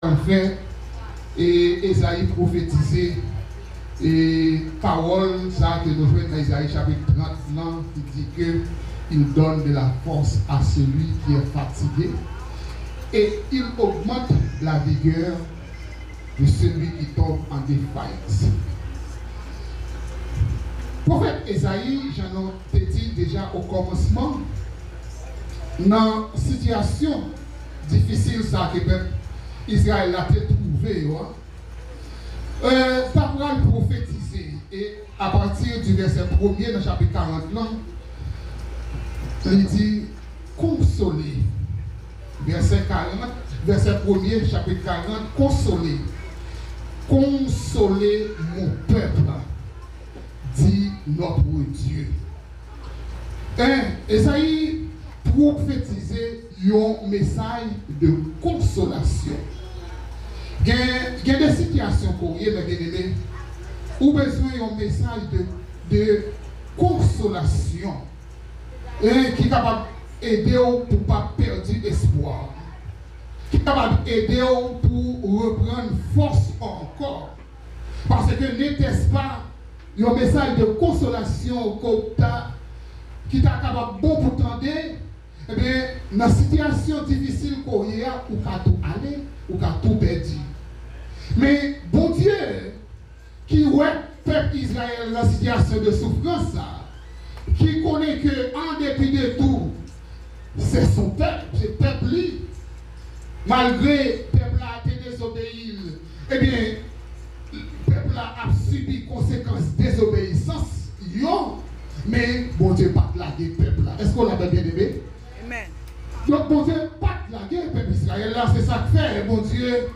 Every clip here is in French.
En fait, et Esaïe prophétisé, et parole, ça que nous faisons dans Esaïe chapitre 30, là, qui dit qu'il donne de la force à celui qui est fatigué, et il augmente la vigueur de celui qui tombe en défaillance. Prophète Esaïe, j'en ai dit déjà au commencement, dans une situation difficile, ça que Israël a trouvé, ça pourra le prophétiser. Et à partir du verset 1er dans le chapitre 40, il dit consoler. Verset 40, verset 1er, chapitre 40, consoler. Consoler mon peuple, dit notre Dieu. Esaïe prophétiser un message de consolation. Il y a des situations pour y est, où besoin d'un message de consolation qui est capable d'aider pour ne pas perdre espoir, qui est capable d'aider pour reprendre force encore. Parce que n'était-ce pas un message de consolation qui est capable bon pour t'entendre, eh bien, dans la situation difficile qu'on y a, ou qu'à tout aller, ou qu'à tout perdre. Mais bon Dieu, qui ouais peuple Israël dans la situation de souffrance, qui connaît que en dépit de tout, c'est son peuple, c'est le peuple lui. Malgré le peuple a été désobéi, eh bien, le peuple a subi conséquences de désobéissance, mais bon Dieu pas lagué le peuple là. Est-ce qu'on l'a bien aimé? Amen. Donc bon Dieu pas lagué le peuple Israël là, c'est ça que fait, bon Dieu.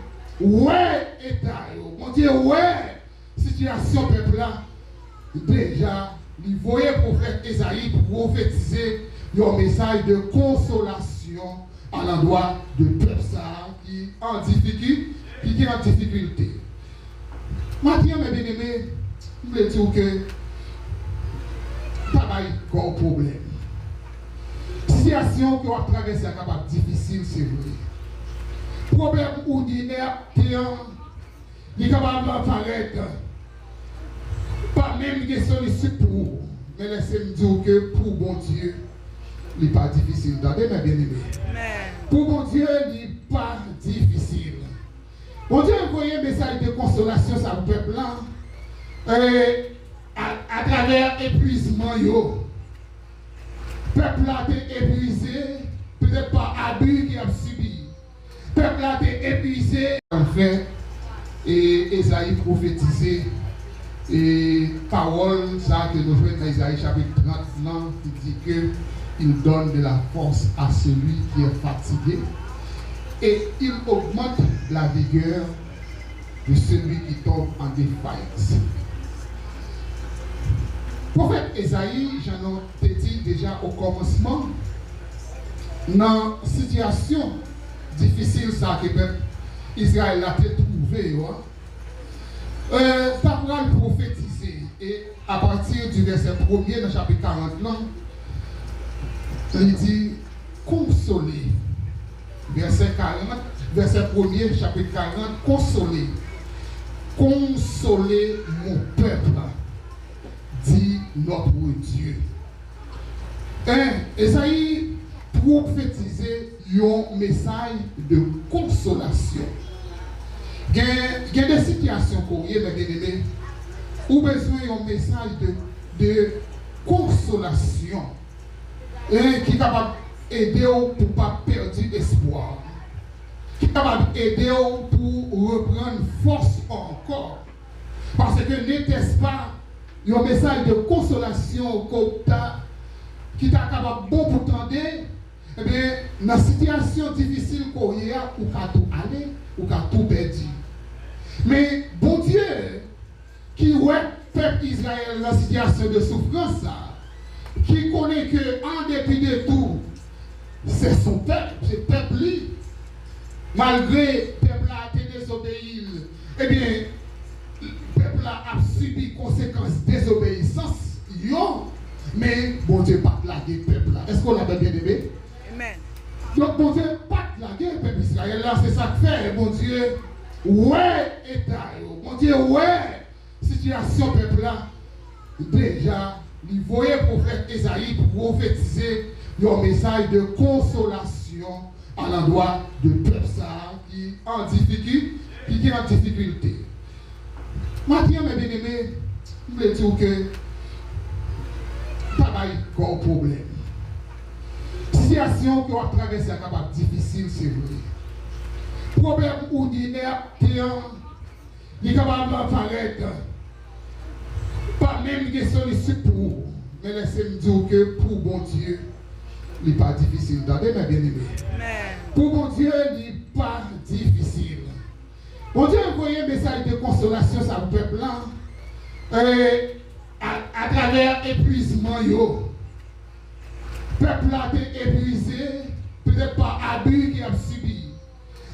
Ouais, état, mon Dieu, ouais, situation peuple là, déjà, il voyait le prophète Esaïe prophétiser un message de consolation à l'endroit de peuple qui est en difficulté. Maintenant, mes bien-aimés, je voulais dire que pas de problème. Situation que vous traversez est capable difficile, c'est vrai. Problème ordinaire, il est capable d'apparaître. Pas même des solutions pour vous. Mais laissez-moi dire que pour bon Dieu, il n'est pas difficile. Attendez, mes bien-aimés. Pour bon Dieu, il n'est pas difficile. Bon Dieu a envoyé un message de consolation à ce peuple-là. À travers l'épuisement, le peuple a été épuisé, peut-être par abus qu'il a subi. Le peuple a été épuisé. En fait, et Esaïe prophétisé, et parole, ça que nous faisons dans Esaïe chapitre 30, là, qui dit qu'il donne de la force à celui qui est fatigué, et il augmente la vigueur de celui qui tombe en défaillance. Prophète Esaïe, j'en ai dit déjà au commencement, dans une situation difficile, ça que Israël a trouvé, ça pourra le prophétiser. Et à partir du verset 1er dans le chapitre 40, là, il dit consoler. Verset 40, verset 1er, chapitre 40, consoler. Consoler mon peuple, dit notre Dieu. Esaïe prophétisait un message de consolation. Il y a des situations pour y est, où besoin d'un message de consolation qui est capable d'aider pour ne pas perdre espoir, qui est capable d'aider pour reprendre force encore. Parce que n'était-ce pas un message de consolation qui est capable bon pour t'entendre, eh bien, dans la situation difficile qu'on y a, ou qu'à tout aller, ou qu'à tout perdre. Mais bon Dieu, qui ouais peuple Israël dans la situation de souffrance, qui connaît que en dépit de tout, c'est son peuple, c'est le peuple lui. Malgré le peuple a été désobéi, eh bien, le peuple a subi conséquences de désobéissance, mais bon Dieu pas lagué le peuple là. Est-ce qu'on l'a bien aimé? Amen. Donc bon Dieu pas lagué le peuple Israël là, c'est ça que fait, bon Dieu. ouais, État, mon Dieu, ouais, situation peuple là, déjà, il voyait le prophète Esaïe prophétiser un message de consolation à l'endroit de peuple ça qui est en difficulté. Maintenant, mes bien-aimés, je voulais dire que pas de problème. Situation que vous traversez est difficile, c'est vrai. Problème ordinaire, il est capable d'apparaître. Pas même des solutions pour vous. Mais laissez-moi dire que pour bon Dieu, il n'est pas difficile. Attendez, mes bien-aimés. Pour bon Dieu, il n'est pas difficile. Bon Dieu, vous voyez un message de consolation à vous peuple là. À travers l'épuisement, le peuple a été épuisé, peut-être par abus qu'il a subi.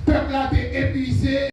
Le peuple a été épuisé.